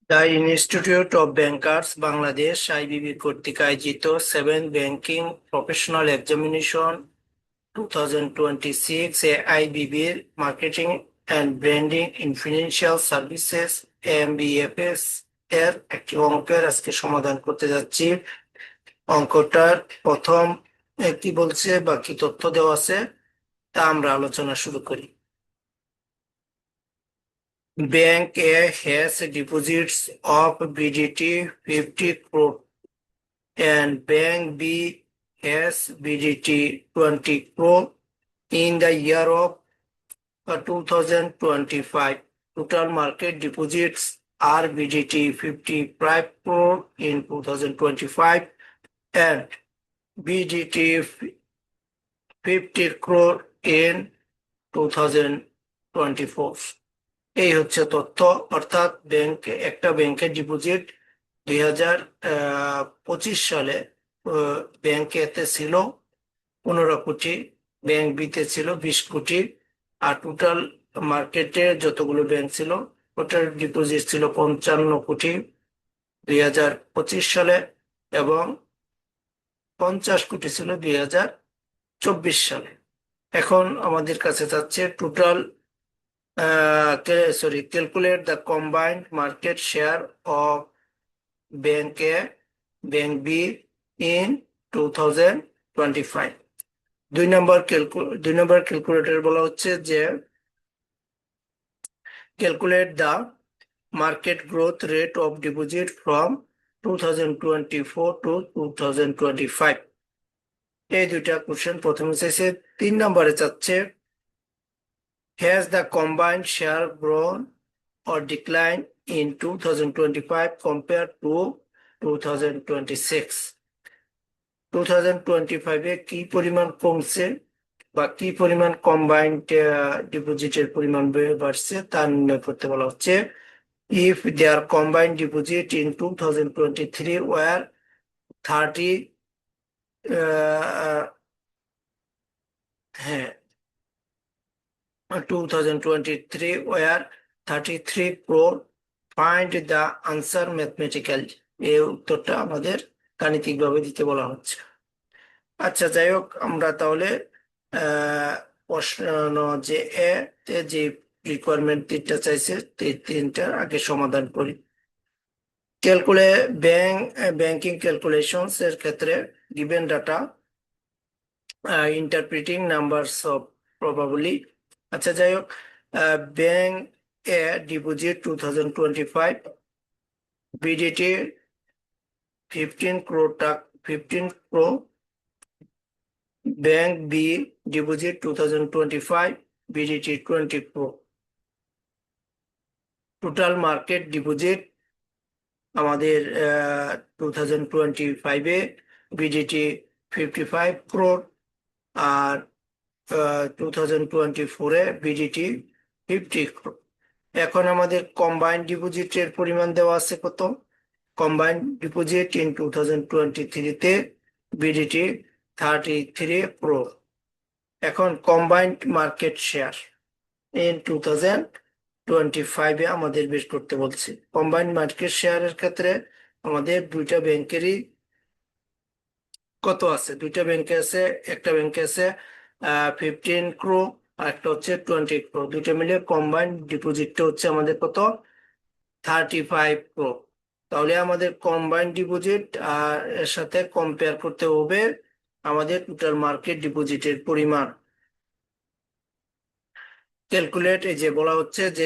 The institute of bankers Bangladesh IBB কর্তৃক আয়োজিত 7th banking professional examination 2026 এ আইবিবির marketing and branding in financial services MBFS এর একটি অঙ্কের আজকে সমাধান করতে যাচ্ছি। অঙ্কটার প্রথম কি বলছে বা কি তথ্য দেওয়া আছে তা আমরা আলোচনা শুরু করি। Bank A has deposits of BDT 50 crore and Bank B has BDT 20 crore in the year of 2025. Total market deposits are BDT 55 crore in 2025 and BDT 50 crore in 2024. এই হচ্ছে তথ্য, অর্থাৎ একটা ব্যাংকের ডিপোজিট 2025 সালে ব্যাংক এতে ছিল 15 কোটি, ব্যাংক বিতে ছিল 20 কোটি, আর টোটাল মার্কেটে যতগুলো ব্যাংক ছিল ওটার ডিপোজিট ছিল 55 কোটি 2025 সালে এবং 50 কোটি ছিল 2024 সালে। এখন আমাদের কাছে যাচ্ছে total calculate the combined market share of Bank A, Bank B in 2025. দুই নম্বর ক্যালকুলেটর বলা হচ্ছে যে calculate the market growth rate of deposit from 2024 to 2025. এই দুইটা কোশ্চেন প্রথমে চাইছে। 3 নম্বরে চাচ্ছে has the combined share grown or declined in 2025 compared to 2026? 2025 এ কি পরিমাণ কমছে বা কি পরিমাণ কম্বাইন্ড ডিপোজিটের পরিমাণ বাড়ছে তা নির্ণয় করতে বলা হচ্ছে। if their combined deposit in 2023 were 30 2023 were 33 crore, find the answer mathematically. এই উত্তরটা আমাদের গাণিতিকভাবে দিতে বলা হচ্ছে। আচ্ছা, যাই হোক, আমরা তাহলে প্রশ্ন যে এ তে যে রিকোয়ারমেন্ট তিনটা চাইছে তিনটার আগে সমাধান করি। ব্যাংকিং ক্যালকুলেশনস এর ক্ষেত্রে given data interpreting numbers of probably. আচ্ছা, যাই হোক, ব্যাংক এ deposit 2025 BDT 15 crore 15 crore, bank B deposit 2025 BDT 20 crore। Total market deposit আমাদের 2025 এ বিডিটি 55 crore আর 2024 এ বিডিটি 50 crore। এখন আমাদের কম্বাইন্ড ডিপোজিটের পরিমাণ দেওয়া আছে কত? কম্বাইন্ড ডিপোজিট ইন 2023 তে বিডিটি 33 crore। এখন কম্বাইন্ড মার্কেট শেয়ার ইন 2025 এ আমাদের বের করতে বলছে। কম্বাইন্ড মার্কেট শেয়ারের ক্ষেত্রে আমাদের দুইটা ব্যাংকেরই কত আছে? দুইটা ব্যাংকে আছে, একটা ব্যাংকে আছে 15 crore আর একটা হচ্ছে 20 crore। দুইটা মিলে কম্বাইন্ড ডিপোজিটটা হচ্ছে আমাদের কত? 35 crore। তাহলে আমাদের কম্বাইন্ড ডিপোজিট আর এর সাথে কম্পেয়ার করতে হবে আমাদের টোটাল মার্কেট ডিপোজিটের পরিমাণ। ক্যালকুলেট, এই যে বলা হচ্ছে যে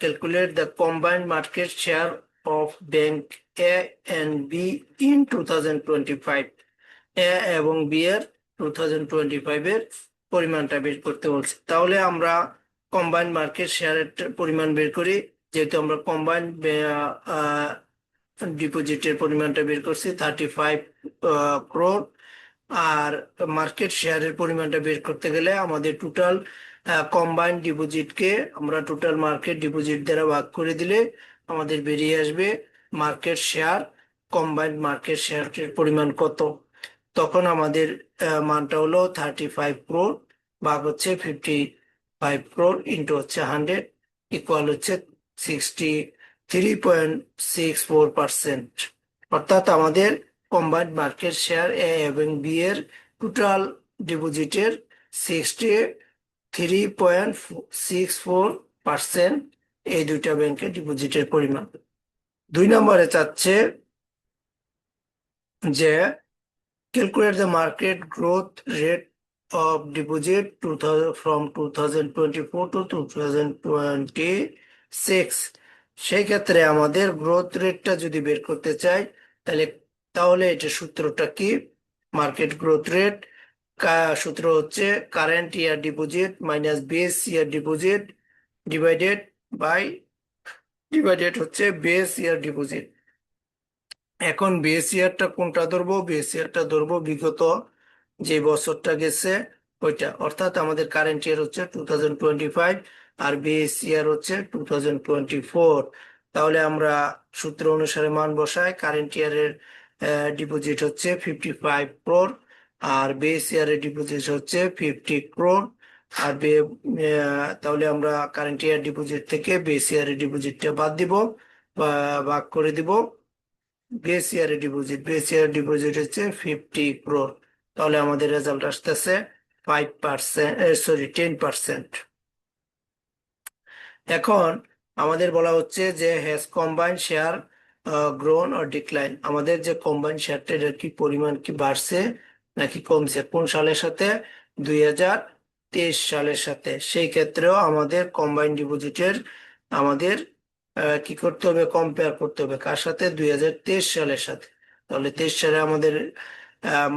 calculate the combined market share of bank A and B in 2025। A এবং বি এর 2025 এর পরিমাণটা বের করতে বলছে। তাহলে আমরা কম্বাইন্ড মার্কেট শেয়ারের পরিমাণ বের করি। যেহেতু আমরা কম্বাইন্ড ডিপোজিটের পরিমাণটা বের করছি 35 crore, আর মার্কেট শেয়ারের পরিমাণটা বের করতে গেলে আমাদের টোটাল কম্বাইন্ড ডিপোজিটকে আমরা টোটাল মার্কেট ডিপোজিট দ্বারা ভাগ করে দিলে আমাদের বেরিয়ে আসবে মার্কেট শেয়ার, কম্বাইন্ড মার্কেট শেয়ারের পরিমাণ কত। তখন আমাদের মানটা হলো 35 crore ভাগ হচ্ছে 55 crore ইন্টু হচ্ছে 100 ইকুয়াল হচ্ছে 63.64%। অর্থাৎ আমাদের কম্বাইন্ড মার্কেট শেয়ার এ এবং বি এর টোটাল ডিপোজিটের 63.64% এই দুইটা ব্যাংকের ডিপোজিটের পরিমাণ। 2 নম্বরে চাচ্ছে যে calculate the market growth rate of deposit 2000 from 2024 to 2026। সেই ক্ষেত্রে আমাদের গ্রোথ রেটটা যদি বের করতে চাই তাহলে তাহলে এটা সূত্রটা কি? মার্কেট গ্রোথ রেট সূত্র হচ্ছে current year deposit minus base year deposit divided হচ্ছে বেস ইয়ার ডিপোজিট। এখন বেস ইয়ারটা কোনটা ধরবো? বেস ইয়ারটা ধরবো বিগত যে বছরটা গেছে ওইটা, অর্থাৎ আমাদের কারেন্ট ইয়ার হচ্ছে 2025 আর বেস ইয়ার হচ্ছে 2024। তাহলে আমরা সূত্র অনুসারে মান বসাই। কারেন্ট ইয়ারের ডিপোজিট হচ্ছে 55 crore আর বেস ইয়ারের ডিপোজিট হচ্ছে 50 crore। আর তাহলে আমরা কারেন্ট ইয়ার ডিপোজিট থেকে বেস ইয়ারের ডিপোজিটটা বাদ দিব বা ভাগ করে দিব। বেস ইয়ারের ডিপোজিট হচ্ছে 50 crore। তাহলে আমাদের রেজাল্ট আসতেছে 5%, সরি 10%। এখন আমাদের বলা হচ্ছে যে has combined share grown or decline. আমাদের যে কম্বাইন্ড শেয়ারটা এটার কি পরিমাণ কি বাড়ছে নাকি কমছে, কোন সালের সাথে? 2023 সালের সাথে। সেই ক্ষেত্রেও আমাদের কম্বাইন্ড ডিপোজিটের আমাদের কি করতে হবে? কম্পেয়ার করতে হবে কার সাথে? 2023 সালের সাথে। তাহলে 23 সালে আমাদের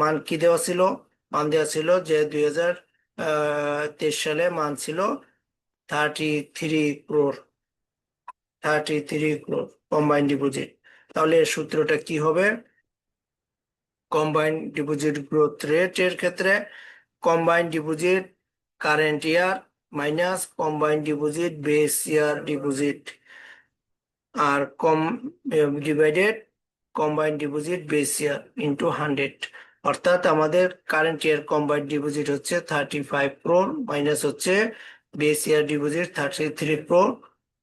মান কি দেওয়া ছিল? মান দেওয়া ছিল যে 2023 সালে মান ছিল 33 crore কম্বাইন্ড ডিপোজিট। তাহলে এর সূত্রটা কি হবে? কম্বাইন্ড ডিপোজিট গ্রোথ রেট এর ক্ষেত্রে combined deposit current year minus combined deposit base year deposit আর divided combined deposit base year into 100। অর্থাৎ আমাদের কারেন্ট ইয়ার কম্বাইন্ড ডিপোজিট হচ্ছে 35 crore মাইনাস হচ্ছে বেস ইয়ার ডিপোজিট 33 crore।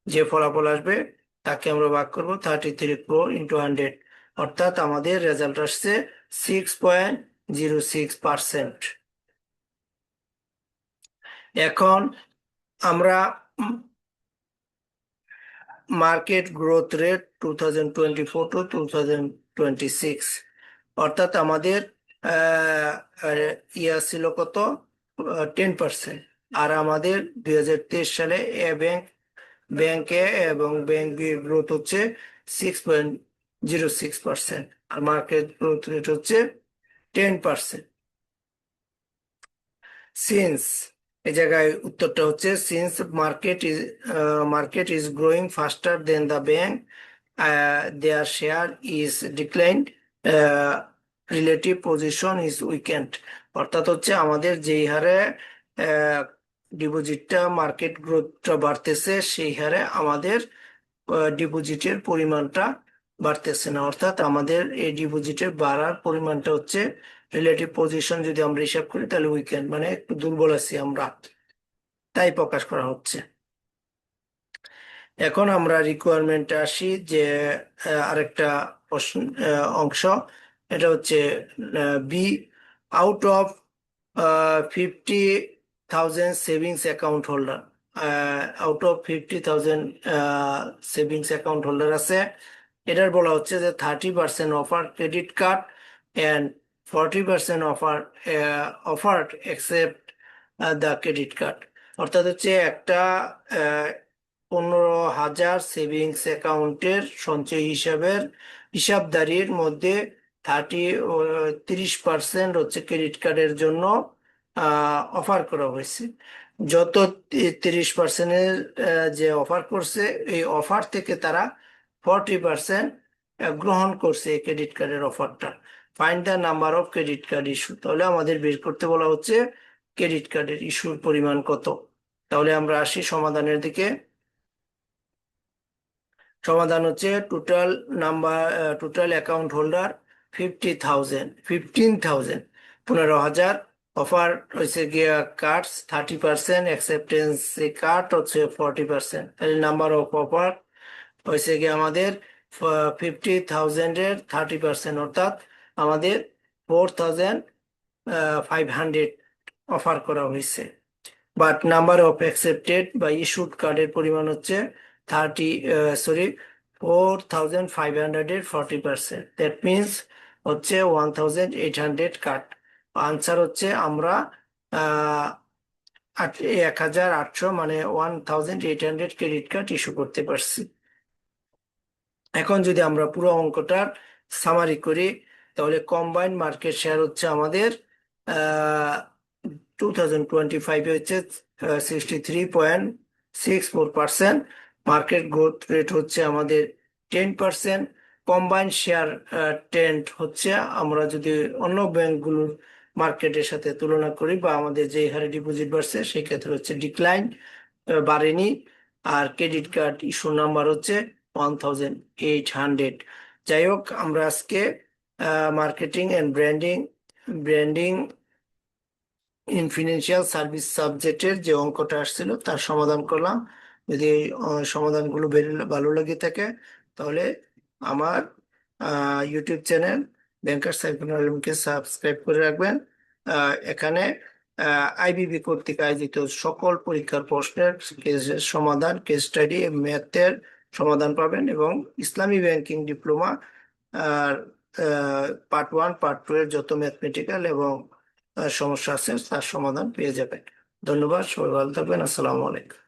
যে ফলাফল আসবে তাকে আমরা ভাগ করবো 33 crore ইন্টু 100। অর্থাৎ আমাদের রেজাল্ট আসছে 6.06%। এখন আমরা মার্কেট গ্রোথ রেট 2024 টু 2026, অর্থাৎ আমাদের ইয়া ছিল কত? 10%। আর আমাদের 2023 সালে ব্যাংকে এবং ব্যাংক গ্রোথ হচ্ছে 6.06% আর মার্কেট গ্রোথ রেট হচ্ছে 10%। সিন্স এই জায়গায় উত্তরটা হচ্ছে since market is growing faster than the bank their share is declined relative position is weakened. অর্থাৎ হচ্ছে আমাদের যেই হারে ডিপোজিটটা মার্কেট গ্রোথটা বাড়তেছে সেই হারে আমাদের ডিপোজিটের পরিমাণটা বাড়তেছে না। অর্থাৎ আমাদের এই ডিপোজিটের বাড়ার পরিমাণটা হচ্ছে রিলেটিভ পজিশন যদি আমরা হিসাব করি তাহলে উইকেন্ড মানে একটু দুর্বল আছি আমরা, তাই প্রকাশ করা হচ্ছে। এখন আমরা রিকোয়ারমেন্টে আসি যে আরেকটা প্রশ্ন অংশ, এটা হচ্ছে be out of 50,000 savings account holder. Out of 50,000 savings account holder আছে, এটার বলা হচ্ছে যে 30% offer credit card and 40% offered accept the credit card. অর্থাৎ হচ্ছে একটা 15,000 সেভিংস অ্যাকাউন্টের সঞ্চয় হিসাবদারির মধ্যে 30% হচ্ছে ক্রেডিট কার্ডের জন্য অফার করা হয়েছে। যত 30%-এর যে অফার করছে এই অফার থেকে তারা 40% গ্রহণ করছে এই ক্রেডিট কার্ডের অফারটা। Find the number of credit card issue. তাহলে আমাদের বের করতে বলা হচ্ছে ক্রেডিট কার্ডের ইস্যুর পরিমাণ কত। তাহলে আমরা আসি সমাধানের দিকে। সমাধান হচ্ছে টোটাল অ্যাকাউন্ট হোল্ডার 15,000 15,000 অফার হচ্ছে গিয়া কার্ডস 30%, অ্যাকসেপ্টেন্স কার্ড হচ্ছে 40%। তাহলে নাম্বার অফ অফার হয়েছে গিয়ে আমাদের 50,000-এর 30%, অর্থাৎ আমাদের 4,500 অফার করা হয়েছে। বাট নাম্বার অফ অ্যাকসেপ্টেড বা ইস্যুড কার্ডের পরিমাণ হচ্ছে 4,500-এর 40%, দ্যাট মিনস হচ্ছে 1,800 কার্ড। আনসার হচ্ছে আমরা 1,800 মানে 1,800 ক্রেডিট কার্ড ইস্যু করতে পারছি। এখন যদি আমরা পুরো অঙ্কটার সামারি করি, তাহলে কম্বাইন্ড মার্কেট শেয়ার হচ্ছে আমাদের 2025-এ হচ্ছে 63.64%। মার্কেট গ্রোথ রেট হচ্ছে আমাদের 10%। কম্বাইন্ড শেয়ার ট্রেন্ড হচ্ছে, আমরা যদি অন্য ব্যাংকগুলোর মার্কেটের সাথে তুলনা করি বা আমাদের যে হারে ডিপোজিট বাড়ছে সেই ক্ষেত্রে হচ্ছে ডিক্লাইন, বাড়েনি। আর ক্রেডিট কার্ড ইস্যু নাম্বার হচ্ছে 1,800। যাই হোক, আমরা আজকে marketing and branding branding in financial service সাবজেক্টের যে অঙ্কটা আসছিল তার সমাধান করলাম। যদি এই সমাধানগুলো ভালো লেগে থাকে, তাহলে আমার ইউটিউব চ্যানেল ব্যাংকার সাইফুল আলমকে সাবস্ক্রাইব করে রাখবেন। এখানে আইবিবি কর্তৃক আয়োজিত সকল পরীক্ষার প্রশ্নের কেসের সমাধান, কেস স্টাডি, ম্যাথের সমাধান পাবেন, এবং ইসলামী ব্যাংকিং ডিপ্লোমা আর পার্ট 1 পার্ট 2 এর যত ম্যাথমেটিক্যাল এবং সমস্যা আছে তার সমাধান পেয়ে যাবেন। ধন্যবাদ, সবাই ভালো থাকবেন। আসসালামু আলাইকুম।